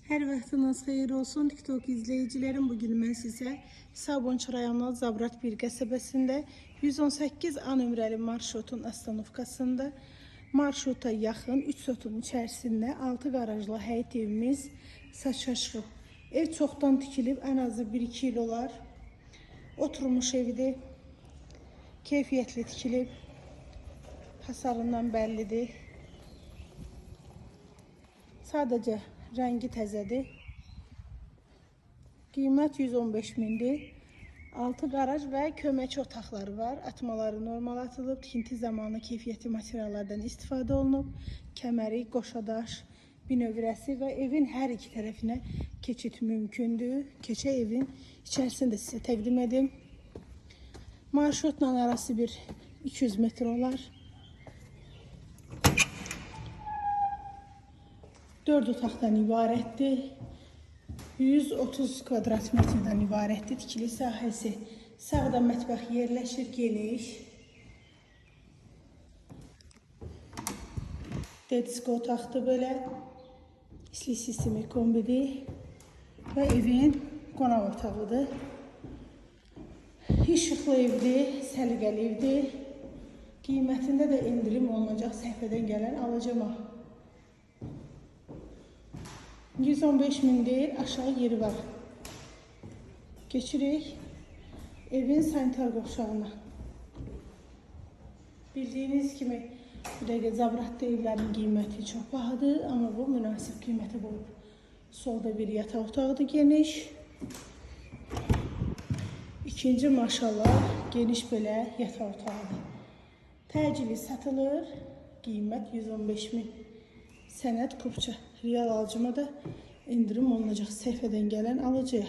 Hər vaxtınız xeyir olsun TikTok izləyicilərim. Bugün mən sizə Sabunçu rayonu Zabrat bir qəsəbəsində 118 A nömrəli marşrutun astanovkasında marşruta yaxın 3 sotun içərisində 6 qarajlı həyət evimiz satışa çıxıb. Ev çoxdan tikilib, ən azı 1-2 il olar. Oturmuş evidir, keyfiyyətli tikilib, hasarından bəllidir. Sadəcə rəngi təzədir. Qiymət 115 mindir. 6 qaraj və kömək otaqları var. Atmaları normal atılıb. Tikinti zamanı keyfiyyətli materiallardan istifadə olunub. Kəməri, qoşadaş, binövrəsi və evin hər iki tərəfinə keçid mümkündür. Keçə evin içərisində sizə təqdim edim. Marşrutla arası bir 200 metr olar. 4 otaqdan ibarətdir. 130 kvadrat metrdən ibarətdir. Tikili sahəsi. Sağda mətbəx yerləşir, geniş. Dedisko otaqdır belə. İsli sistemi kombidir. Və evin qonaq otağıdır. İşıqlı evdir, səliqəli evdir. Qiymətində də indirim olunacaq səhvədən gələn alıcıma. 115 min deyil, aşağı yeri var. Geçirik evin sanitar qovşağına. Bildiyiniz kimi bu dəqiqə Zabratda evlərin qiyməti çox bahadır, amma bu münasib qiyməti qoyub. Solda bir yataq otağıdır, geniş. İkinci maşallah geniş belə yataq otağıdır. Təcili satılır, qiymət 115 min. Sənəd kupça, real alıcıma da indirim olunacaq səhvədən gələn alıcıya.